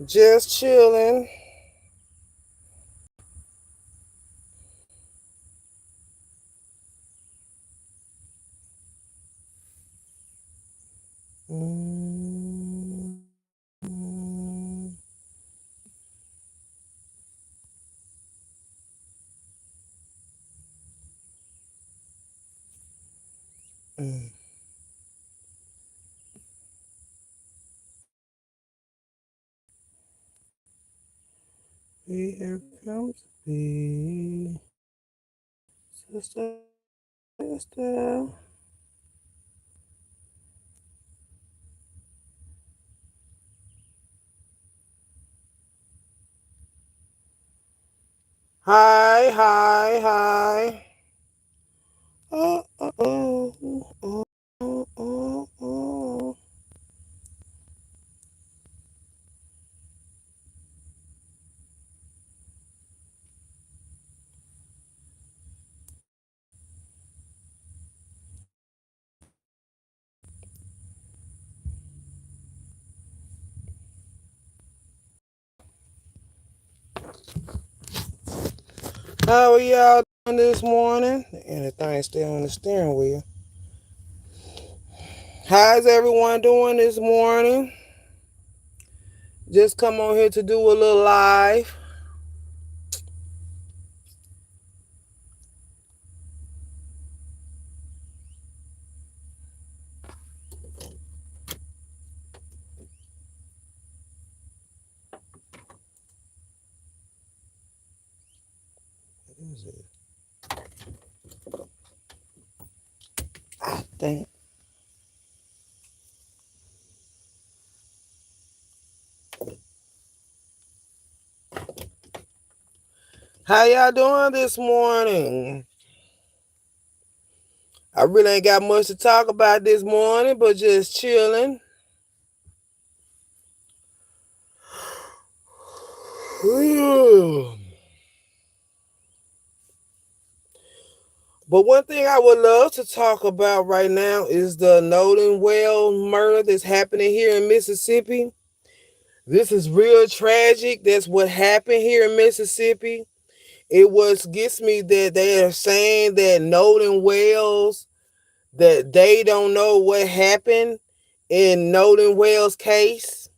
Just chilling. Mm, mm, mm. Here comes the sister, sister. Hi, hi, hi. Oh, oh. How are y'all doing this morning? And the thing still on the steering wheel. How's everyone doing this morning? Just come on here to do a little live. What is it? I think. How y'all doing this morning? I really ain't got much to talk about this morning, but just chilling. But one thing I would love to talk about right now is the Nolan Wells murder that's happening here in Mississippi. This is real tragic. That's what happened here in Mississippi. It was gets me that they are saying that Nolan Wells, that they don't know what happened in Nolan Wells' case,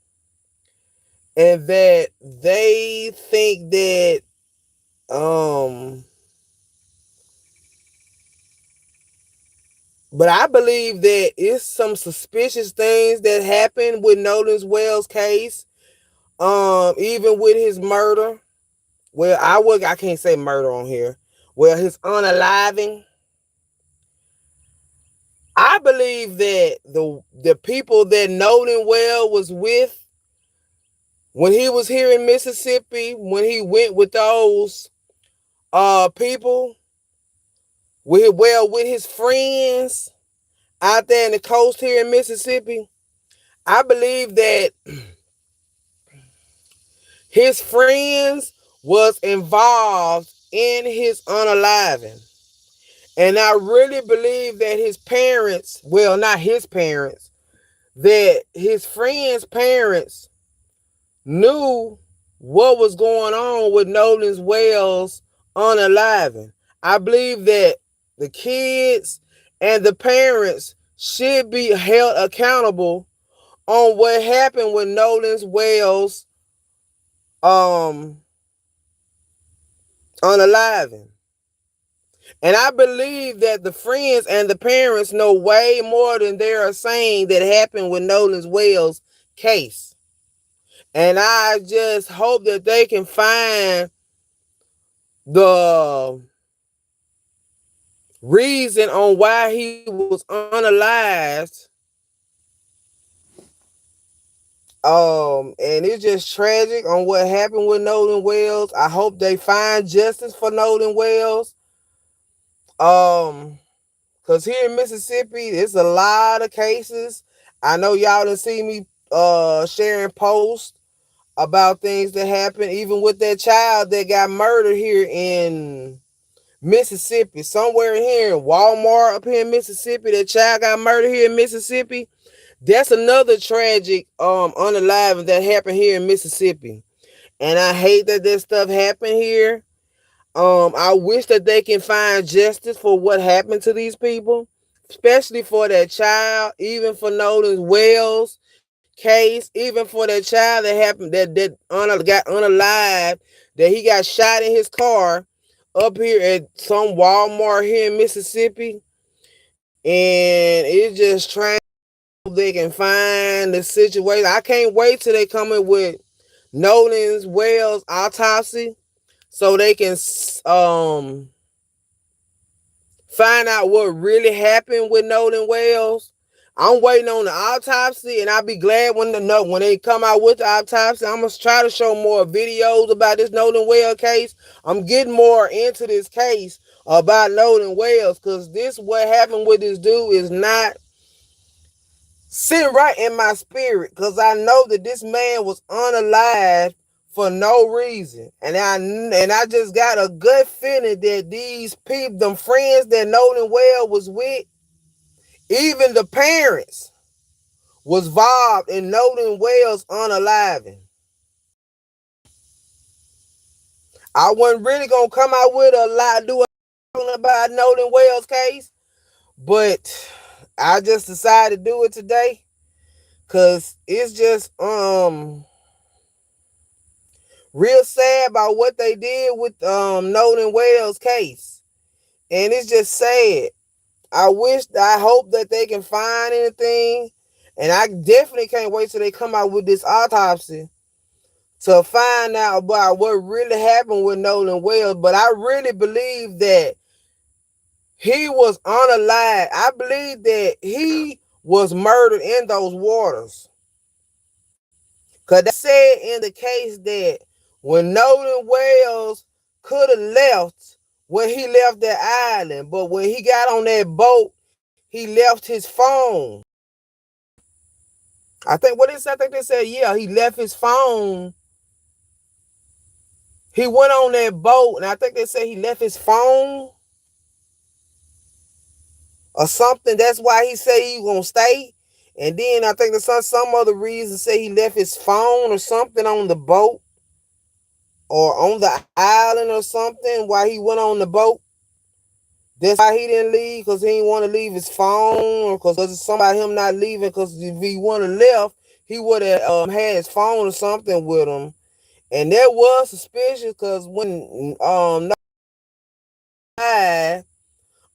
and that they think that um but I believe that it's some suspicious things that happened with Nolan Wells' case, even with his murder. Well, I can't say murder on here. Well, his unaliving. I believe that the people that Nolan Well was with when he was here in Mississippi, when he went with those people, with his friends out there in the coast here in Mississippi, I believe that his friends was involved in his unaliving. And I really believe that his parents, well, not his parents, that his friends' parents knew what was going on with Nolan Wells unaliving. I believe that the kids and the parents should be held accountable on what happened with Nolan Wells um unaliving. And I believe that the friends and the parents know way more than they are saying that happened with Nolan Wells' case. And I just hope that they can find the reason on why he was unalived. And it's just tragic on what happened with Nolan Wells. I hope they find justice for Nolan Wells. Um, Cause here in Mississippi, it's a lot of cases. I know y'all done see me sharing posts about things that happened, even with that child that got murdered here in Mississippi. Somewhere here in Walmart up here in Mississippi, that child got murdered here in Mississippi. That's another tragic unalive that happened here in Mississippi. And I hate that this stuff happened here. I wish that they can find justice for what happened to these people, especially for that child, even for Nolan Wells case, even for that child that happened got unalive, that he got shot in his car up here at some Walmart here in Mississippi, and it's just trying they can find the situation. I can't wait till they come in with Nolan Wells autopsy so they can find out what really happened with Nolan Wells. I'm waiting on the autopsy, and I'll be glad when they come out with the autopsy. I'm gonna try to show more videos about this Nolan Wells case. I'm getting more into this case about Nolan Wells because this what happened with this dude is not sitting right in my spirit because I know that this man was unalive for no reason. And I just got a good feeling that these people, them friends that Nolan Well was with, even the parents was involved in Nolan Wells unaliving. I wasn't really gonna come out with a lot doing about Nolan Wells case, but I just decided to do it today because it's just real sad about what they did with Nolan Wells case. And it's just sad. I hope that they can find anything. And I definitely can't wait till they come out with this autopsy to find out about what really happened with Nolan Wells. But I really believe that he was unalive. I believe that he was murdered in those waters. Because they said in the case that when Nolan Wells could have left when he left that island, but when he got on that boat, he left his phone. I think they said, yeah, he left his phone. He went on that boat, and I think they said he left his phone or something. That's why he said he was gonna stay. And then I think there's some other reason say he left his phone or something on the boat or on the island or something while he went on the boat. That's why he didn't leave, because he didn't want to leave his phone, or because it's somebody him not leaving, because if he would have left, he would have had his phone or something with him. And that was suspicious because when died,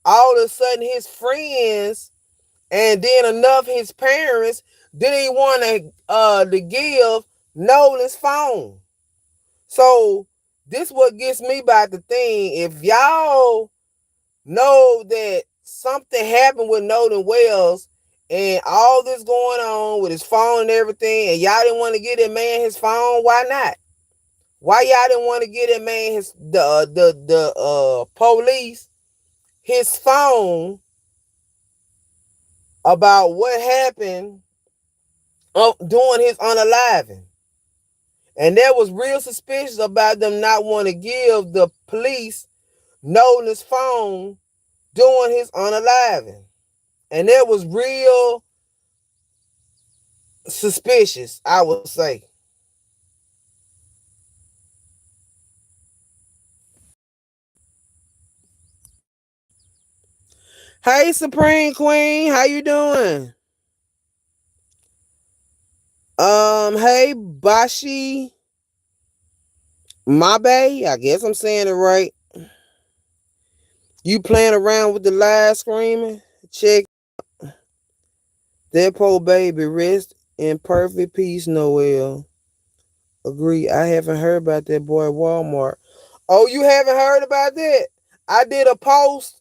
all of a sudden his friends and then enough his parents didn't want to give Nolan's phone. So this what gets me about the thing. If y'all know that something happened with Nolan Wells and all this going on with his phone and everything, and y'all didn't want to give that man his phone, why not? Why y'all didn't want to give that man the police his phone about what happened during his unaliving? And that was real suspicious about them not want to give the police Nolan's phone during his unaliving. And that was real suspicious, I would say. Hey, Supreme Queen, how you doing? Hey, Bashi Mabe, I guess I'm saying it right. You playing around with the live screaming? Check that poor baby rest in perfect peace, Noel. Agree. I haven't heard about that boy at Walmart. Oh, you haven't heard about that? I did a post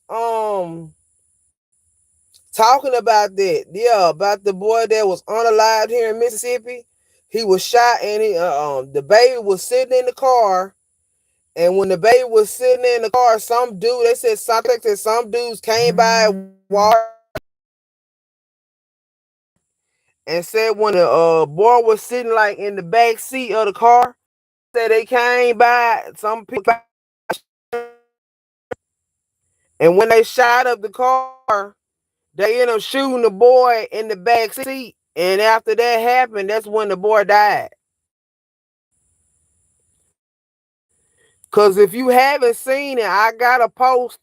talking about that. Yeah, about the boy that was unalived here in Mississippi. He was shot and the baby was sitting in the car. And when the baby was sitting in the car, they said something that some dudes came by Walmart and said when the boy was sitting like in the back seat of the car, said they came by, some people, and when they shot up the car, they ended up shooting the boy in the back seat. And after that happened, that's when the boy died. Cause if you haven't seen it, I got a post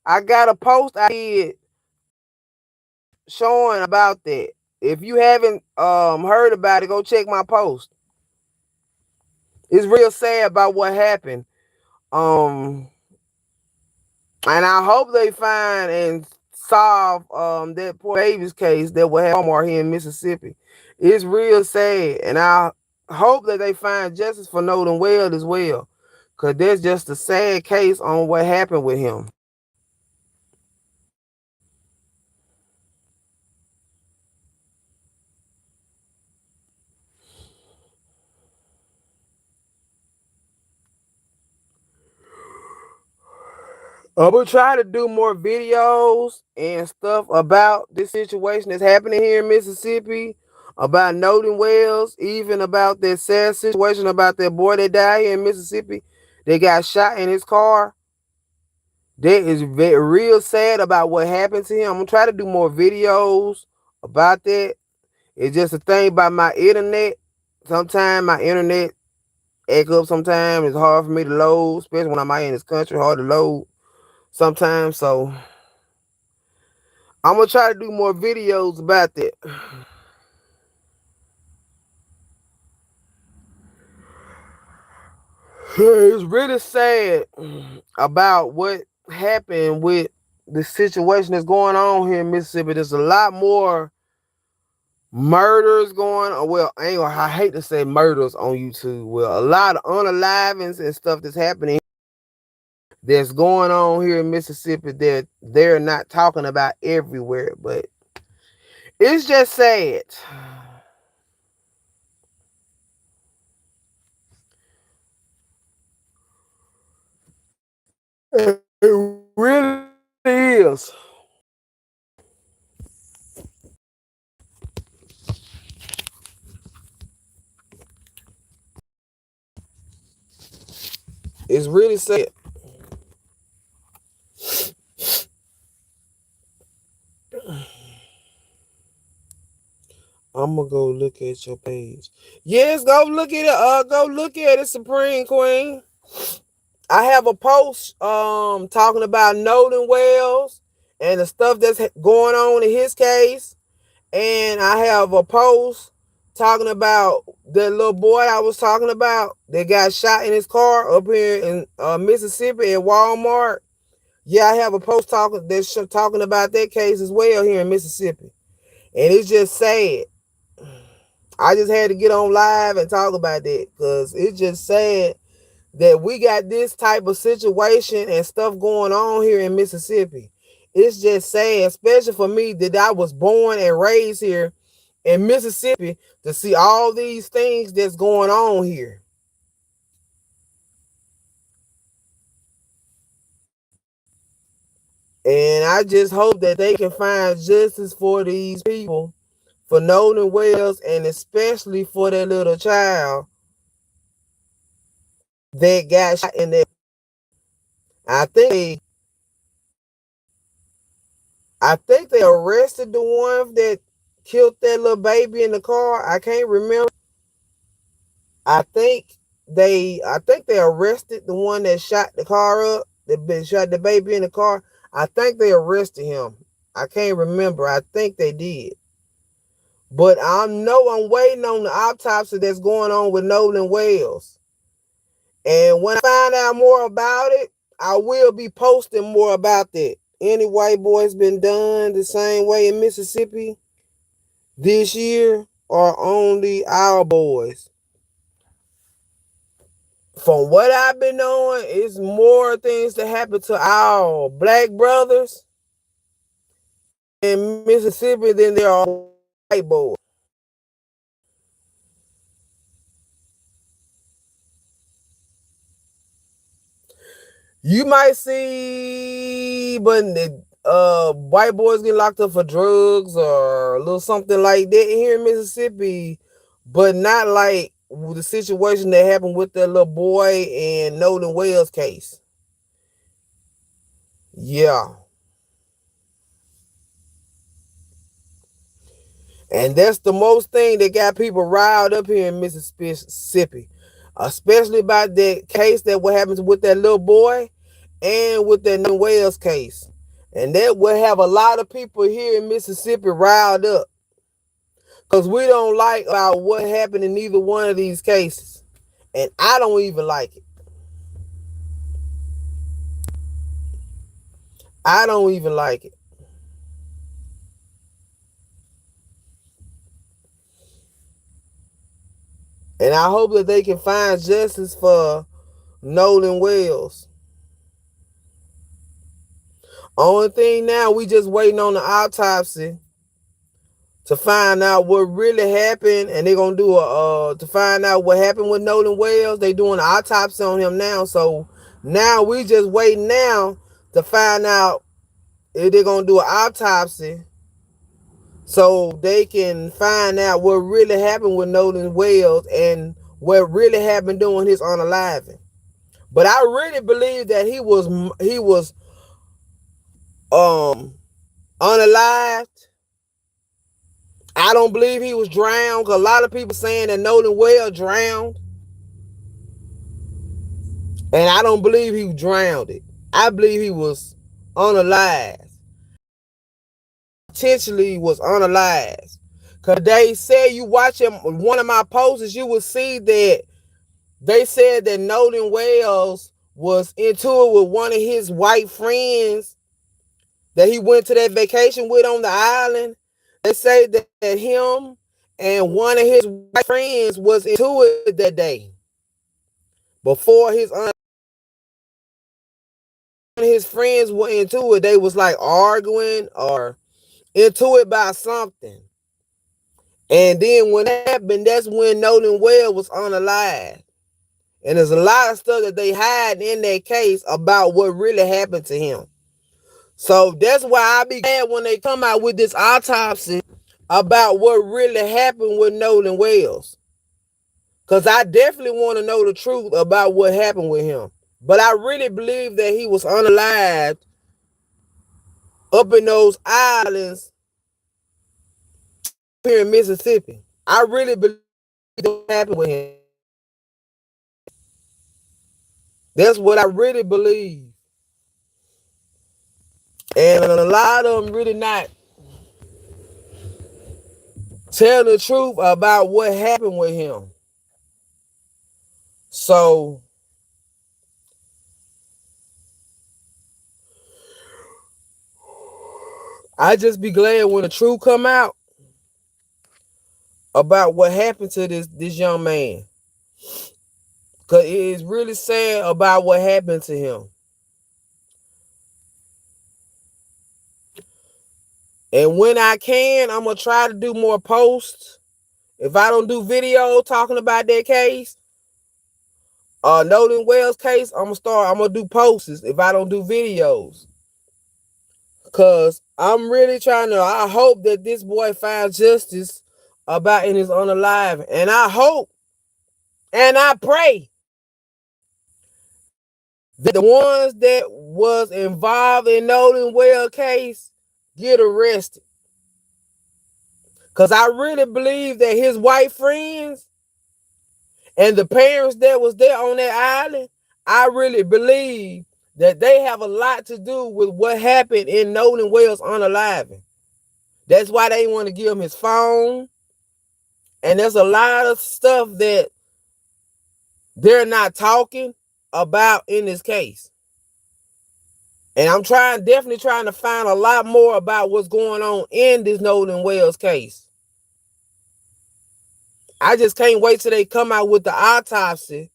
I did showing about that. If you haven't heard about it, go check my post. It's real sad about what happened. Um and I hope they find and solve that poor baby's case that will have Walmart here in Mississippi. It's real sad, and I hope that they find justice for Nolan Wells as well, cause that's just a sad case on what happened with him. I'm gonna try to do more videos and stuff about this situation that's happening here in Mississippi, about Nolan Wells, even about that sad situation about that boy that died here in Mississippi. They got shot in his car. That is very real sad about what happened to him. I'm gonna try to do more videos about that. It's just a thing about my internet. Sometimes my internet act up. Sometimes it's hard for me to load, especially when I'm out in this country. Hard to load sometimes. So I'm gonna try to do more videos about that. It's really sad about what happened with the situation that's going on here in Mississippi. There's a lot more murders going on. Well, I hate to say murders on YouTube. Well, a lot of unalivings and stuff that's going on here in Mississippi that they're not talking about everywhere. But it's just sad. It really is. It's really sad. I'm gonna go look at your page. Yes, go look at it. Go look at it, Supreme Queen. I have a post talking about Nolan Wells and the stuff that's going on in his case, and I have a post talking about the little boy I was talking about that got shot in his car up here in Mississippi at Walmart. Yeah, I have a post talking about that case as well here in Mississippi, and it's just sad. I just had to get on live and talk about that because it's just sad that we got this type of situation and stuff going on here in Mississippi. It's just sad, especially for me that I was born and raised here in Mississippi to see all these things that's going on here. And I just hope that they can find justice for these people, for Nolan Wells, and especially for that little child that got shot in that. I think they, I think they arrested the one that killed that little baby in the car. I can't remember. I think I think they arrested the one that shot the car up, that shot the baby in the car. I think they arrested him. I can't remember. I think they did. But I know I'm waiting on the autopsy that's going on with Nolan Wells. And when I find out more about it, I will be posting more about that. Any white boy's been done the same way in Mississippi this year are only our boys. From what I've been knowing, it's more things that happen to our black brothers in Mississippi than there are white boys. You might see, but white boys get locked up for drugs or a little something like that here in Mississippi, but not like the situation that happened with that little boy in Nolan Wells case. Yeah. And that's the most thing that got people riled up here in Mississippi, especially about that case that what happens with that little boy and with that Nolan Wells case. And that will have a lot of people here in Mississippi riled up because we don't like about what happened in either one of these cases. And I don't even like it. I don't even like it. And I hope that they can find justice for Nolan Wells. Only thing now, we just waiting on the autopsy to find out what really happened, and they're gonna do a to find out what happened with Nolan Wells. They doing an autopsy on him now, so now we just waiting now to find out if they're gonna do an autopsy so they can find out what really happened with Nolan Wells and what really happened during his unaliving. But I really believe that he was unalived. I don't believe he was drowned, because a lot of people saying that Nolan Wells drowned. And I don't believe he drowned it. I believe he was unalived. Potentially was unalived. Because they said, you watch him, one of my posts, you will see that they said that Nolan Wells was into it with one of his white friends that he went to that vacation with on the island. They say that him and one of his white friends was into it that day. Before his friends were into it, they was like arguing or into it about something. And then when that happened, that's when Nolan Wells was unalive. And there's a lot of stuff that they hide in that case about what really happened to him. So that's why I be glad when they come out with this autopsy about what really happened with Nolan Wells. Because I definitely want to know the truth about what happened with him. But I really believe that he was unalived up in those islands here in Mississippi. I really believe that happened with him. That's what I really believe. And a lot of them really not telling the truth about what happened with him. So I just be glad when the truth come out about what happened to this young man. Because it is really sad about what happened to him. And when I can, I'm going to try to do more posts. If I don't do video talking about that case, Nolan Wells case, I'm going to do posts if I don't do videos. Because I'm really I hope that this boy finds justice about in his unalive. And I hope and I pray that the ones that was involved in Nolan Wells case get arrested. Because I really believe that his white friends and the parents that was there on that island, I really believe that they have a lot to do with what happened in Nolan Wells unaliving. That's why they want to give him his phone. And there's a lot of stuff that they're not talking about in this case. And I'm definitely trying to find a lot more about what's going on in this Nolan Wells case. I just can't wait till they come out with the autopsy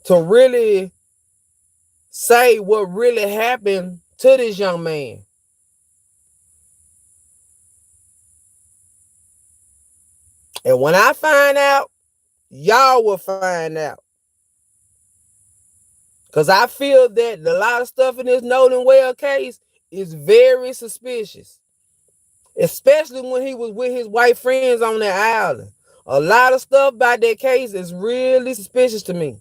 to really say what really happened to this young man. And when I find out, y'all will find out. Because I feel that a lot of stuff in this Nolan Wells case is very suspicious. Especially when he was with his white friends on that island. A lot of stuff about that case is really suspicious to me.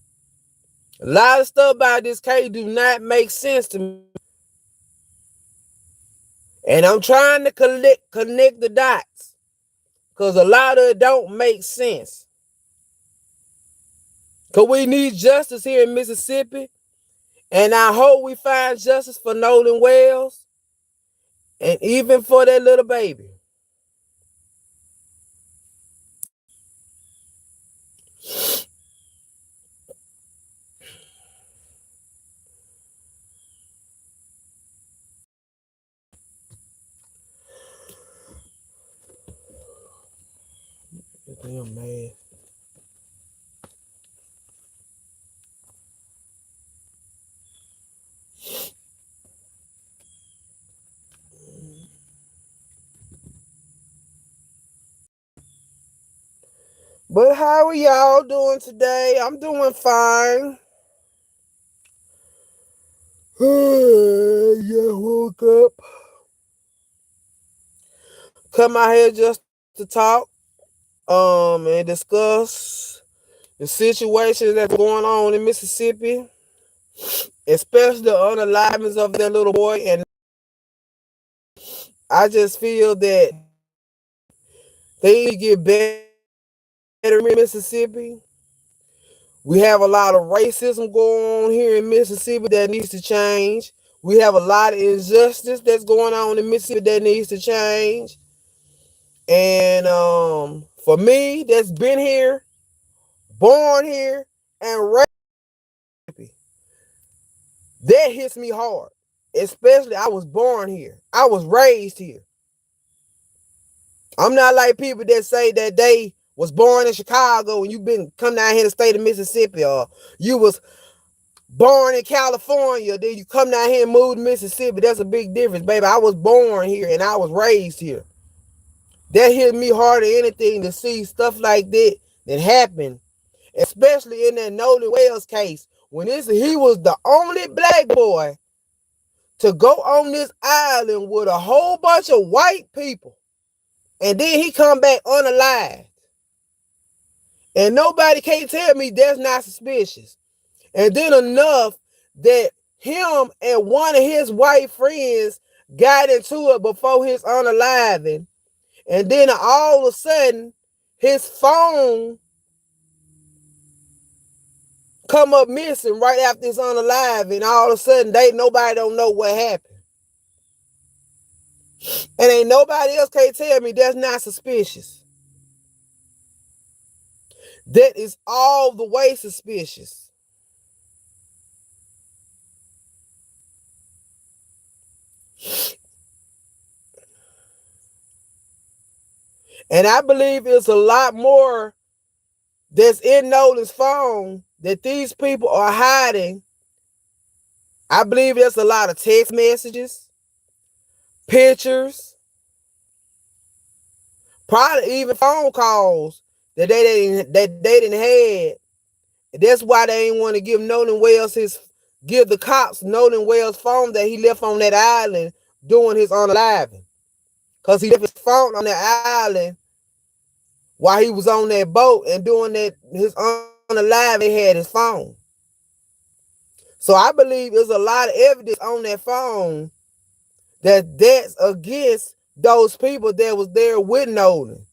A lot of stuff about this case do not make sense to me. And I'm trying to connect the dots because a lot of it don't make sense. Because we need justice here in Mississippi. And I hope we find justice for Nolan Wells and even for that little baby. Damn, man. But how are y'all doing today? I'm doing fine. Yeah, woke up. Come out here just to talk, and discuss the situation that's going on in Mississippi, especially the unalivings of that little boy. And I just feel that things get better in Mississippi. We have a lot of racism going on here in Mississippi that needs to change. We have a lot of injustice that's going on in Mississippi that needs to change. And for me, that's been here, born here, and raised, that hits me hard. Especially, I was born here. I was raised here. I'm not like people that say that they was born in Chicago and you been come down here to the state of Mississippi, or you was born in California, then you come down here and move to Mississippi. That's a big difference, baby. I was born here and I was raised here. That hit me harder than anything to see stuff like that happen, especially in that Nolan Wells case when he was the only black boy to go on this island with a whole bunch of white people, and then he come back unalive, and nobody can't tell me that's not suspicious. And then enough that him and one of his white friends got into it before his unaliving. And then all of a sudden, his phone come up missing right after his unaliving. And all of a sudden, nobody don't know what happened. And ain't nobody else can't tell me that's not suspicious. That is all the way suspicious. And I believe it's a lot more that's in Nolan's phone that these people are hiding. I believe there's a lot of text messages, pictures, probably even phone calls that they didn't have. That's why they ain't want to give the cops Nolan Wells' phone that he left on that island doing his unaliving. Because he left his phone on that island while he was on that boat and doing his unaliving, he had his phone. So I believe there's a lot of evidence on that phone that's against those people that was there with Nolan.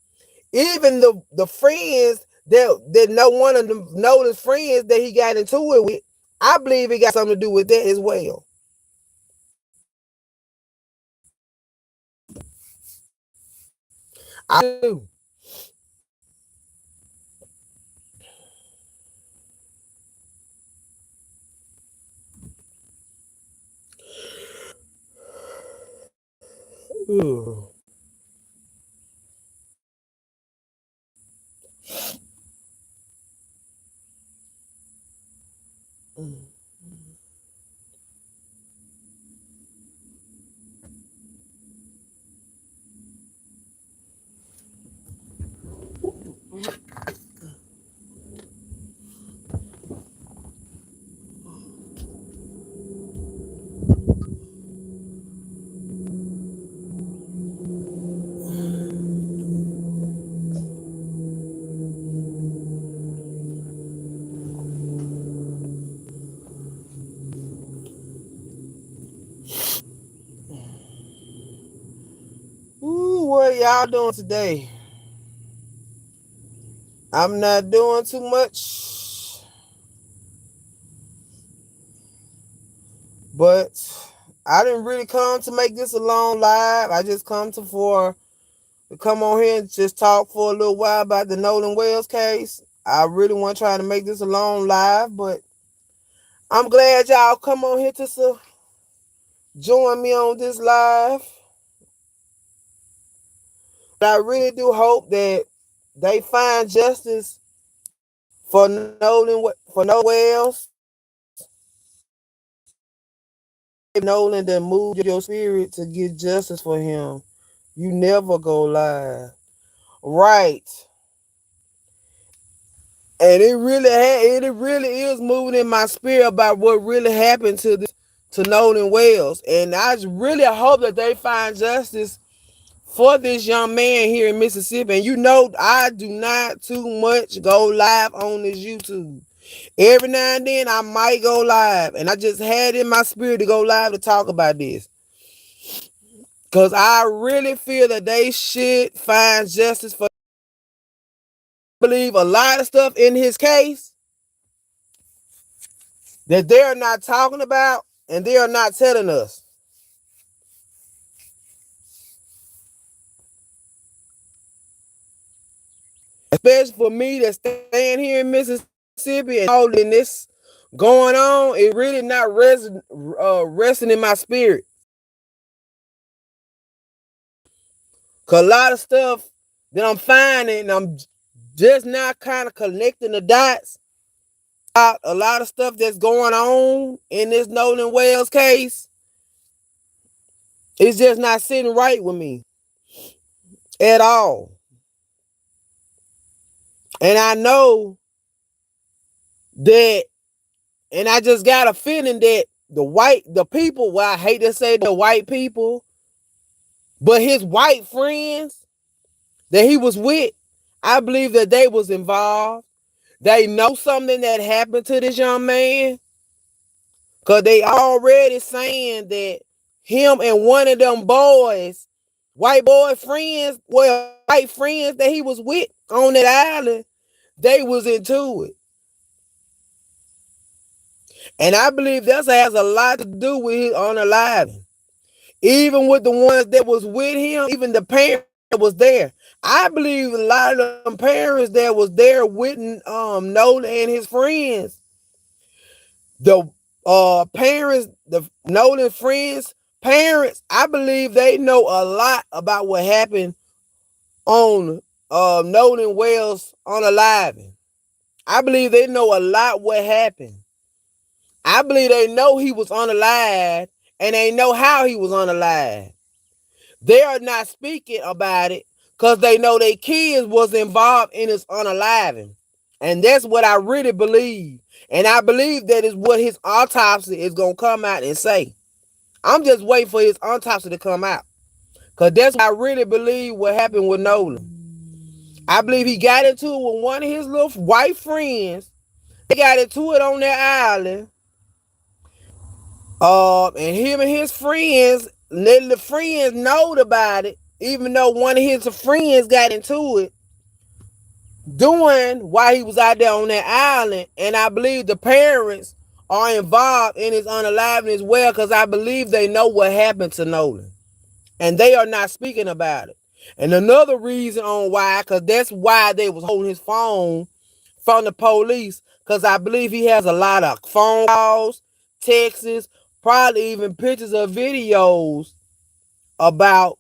Even the friends that know one of Nolan's friends that he got into it with, I believe it got something to do with that as well. I do. Ooh. y'all doing today? I'm not doing too much, but I didn't really come to make this a long live. I just to come on here and just talk for a little while about the Nolan Wells case. I really want to try to make this a long live, but I'm glad y'all come on here to join me on this live. But I really do hope that they find justice for Nolan Wells. Nolan that moved your spirit to get justice for him. You never go live. Right. And it really is moving in my spirit about what really happened to Nolan Wells. And I really hope that they find justice for this young man here in Mississippi. And you know I do not too much go live on this YouTube. Every now and then I might go live. And I just had in my spirit to go live to talk about this. Because I really feel that they should find justice for. I believe a lot of stuff in his case that they're not talking about and they are not telling us. Especially for me that stand here in Mississippi and all in this going on, it really not resting in my spirit. Because a lot of stuff that I'm finding, I'm just not kind of connecting the dots. A lot of stuff that's going on in this Nolan Wells case, it's just not sitting right with me at all. And I know that, and I just got a feeling that the people, well, I hate to say the white people, but his white friends that he was with, I believe that they was involved. They know something that happened to this young man. Because they already saying that him and one of them boys, white boy friends, well, white friends that he was with on that island, they was into it. And I believe that has a lot to do with his unaliving. Even with the ones that was with him, even the parents that was there. I believe a lot of them parents that was there with Nolan and his friends, the parents, the Nolan friends, parents, I believe they know a lot about what happened on Nolan Wells unaliving. I believe they know a lot what happened. I believe they know he was unalive and they know how he was unalive. They are not speaking about it because they know their kids was involved in his unaliving. And that's what I really believe. And I believe that is what his autopsy is going to come out and say. I'm just waiting for his autopsy to come out. Because that's what I really believe what happened with Nolan. I believe he got into it with one of his little white friends. They got into it on their island. And him and his friends, letting the friends know about it, even though one of his friends got into it, doing while he was out there on that island. And I believe the parents are involved in his unaliving as well, because I believe they know what happened to Nolan. And they are not speaking about it. And another reason on why, because that's why they was holding his phone from the police, because I believe he has a lot of phone calls, texts, probably even pictures or videos about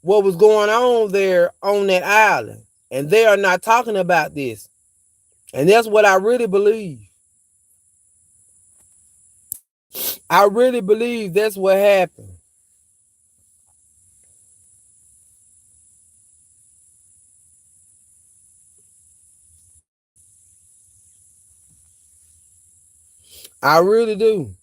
what was going on there on that island. And they are not talking about this. And that's what I really believe. I really believe that's what happened. I really do.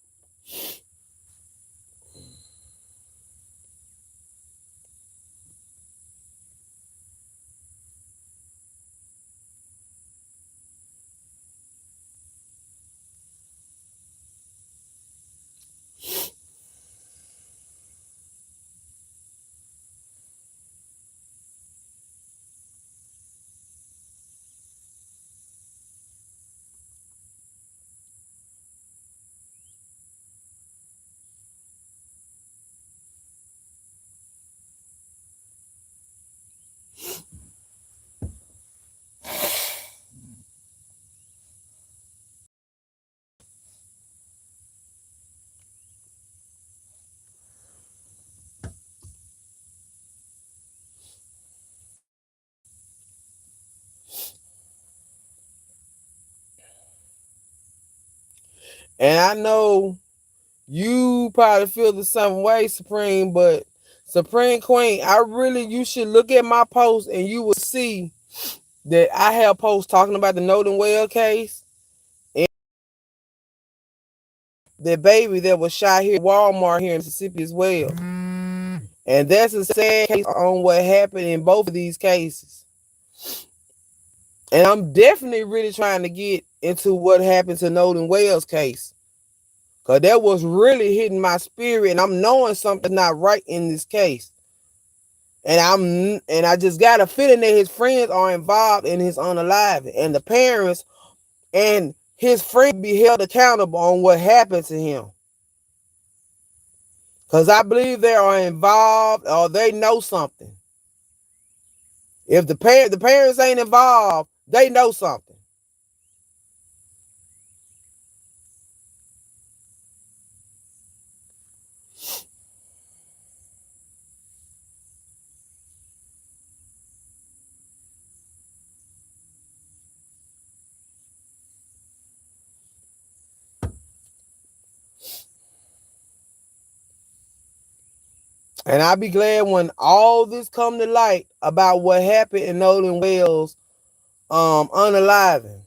And I know you probably feel the same way, Supreme, but Supreme Queen, you should look at my post and you will see that I have posts talking about the Nolan Wells case and the baby that was shot here at Walmart here in Mississippi as well. And that's a sad case on what happened in both of these cases. And I'm definitely really trying to get into what happened to Nolan Wells case. Because that was really hitting my spirit, and I'm knowing something's not right in this case. And I just got a feeling that his friends are involved in his unaliving. And the parents and his friends be held accountable on what happened to him. Because I believe they are involved or they know something. If the parents ain't involved, they know something. And I'll be glad when all this come to light about what happened in Nolan Wells unaliving.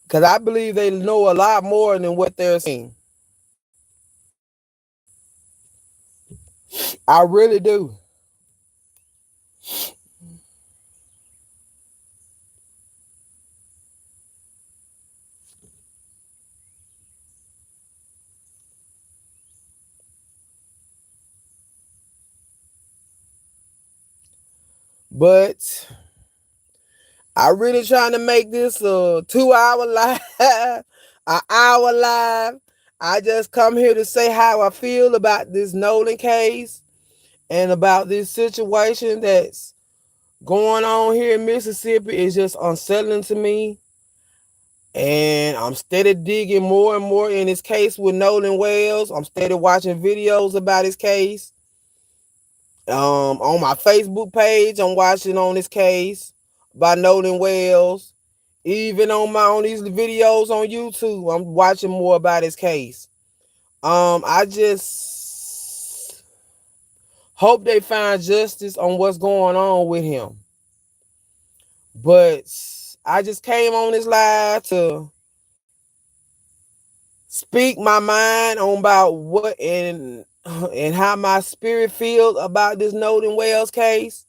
Because I believe they know a lot more than what they're saying. I really do. But I really trying to make this a 2-hour live, an hour live. I just come here to say how I feel about this Nolan case and about this situation that's going on here in Mississippi. Is just unsettling to me. And I'm steady digging more and more in his case with Nolan Wells. I'm steady watching videos about his case. On my Facebook page, I'm watching on this case by Nolan Wells. Even on these videos on YouTube, I'm watching more about his case. I just hope they find justice on what's going on with him. But I just came on this live to speak my mind on about what and how my spirit feels about this Nolan Wells case.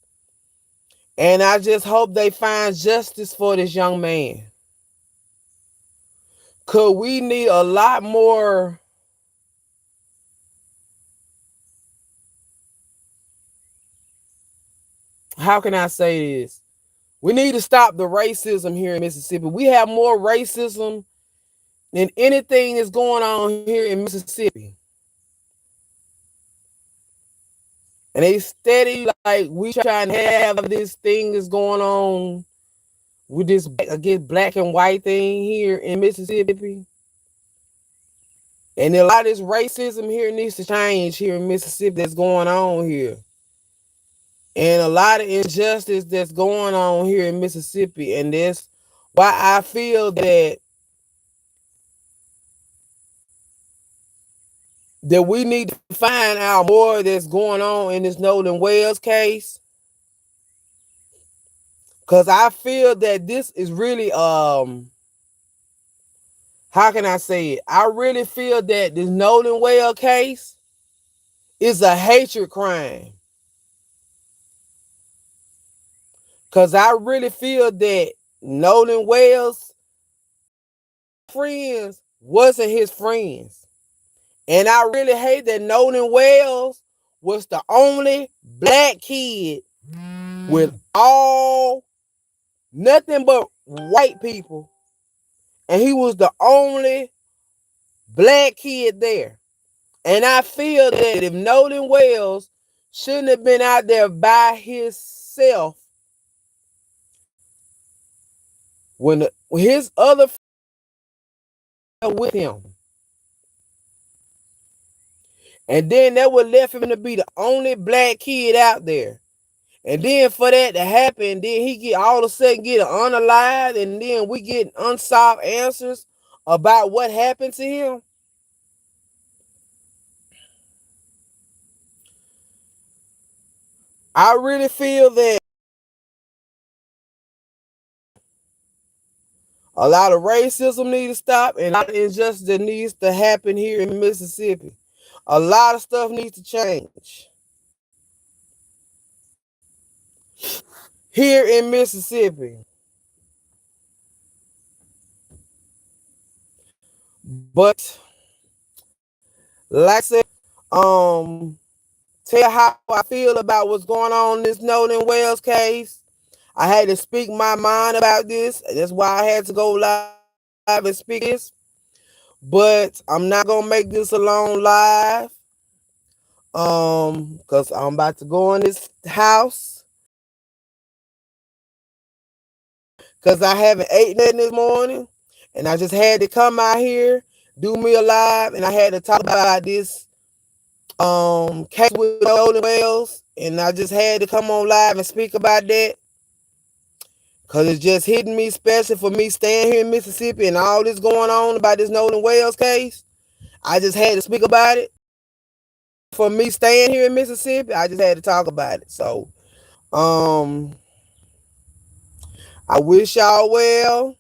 And I just hope they find justice for this young man. Cause we need a lot more how can I say this? We need to stop the racism here in Mississippi. We have more racism than anything that's going on here in Mississippi. And they steady like we trying to have this thing that's going on with this against black and white thing here in Mississippi. And a lot of this racism here needs to change here in Mississippi that's going on here. And a lot of injustice that's going on here in Mississippi. And that's why I feel that we need to find out more that's going on in this Nolan Wells case. Because I feel that this is really, how can I say it? I really feel that this Nolan Wells case is a hatred crime. Because I really feel that Nolan Wells' friends wasn't his friends. And I really hate that Nolan Wells was the only black kid with nothing but white people. And he was the only black kid there. And I feel that if Nolan Wells shouldn't have been out there by himself when his other friends were with him. And then that would left him to be the only black kid out there. And then for that to happen, then he get all of a sudden get unalived, and then we get unsolved answers about what happened to him, I really feel that a lot of racism needs to stop and a lot of injustice that needs to happen here in Mississippi. A lot of stuff needs to change here in Mississippi. But like I said, tell how I feel about what's going on in this Nolan Wells case. I had to speak my mind about this. That's why I had to go live and speak this. But I'm not gonna make this a long live. Because I'm about to go in this house. Because I haven't ate nothing this morning. And I just had to come out here, do me a live, and I had to talk about this case with Nolan Wells. And I just had to come on live and speak about that. Because it's just hitting me, especially for me staying here in Mississippi and all this going on about this Nolan Wells case. I just had to speak about it. For me staying here in Mississippi, I just had to talk about it. So, um, I wish y'all well.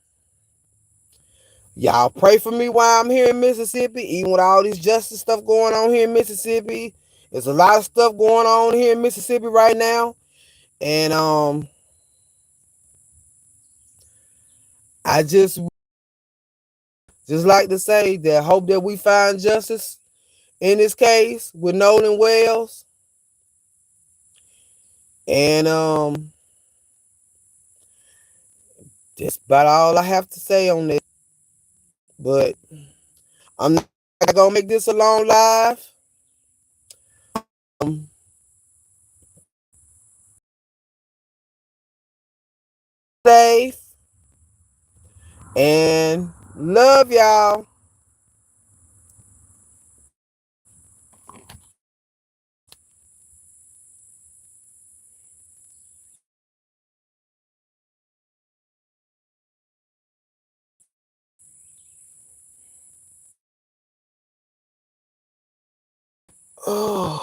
Y'all pray for me while I'm here in Mississippi, even with all this justice stuff going on here in Mississippi. There's a lot of stuff going on here in Mississippi right now. And I just like to say that I hope that we find justice in this case with Nolan Wells. And that's about all I have to say on this. But I'm not gonna make this a long live. Um, Safe and love y'all. Oh.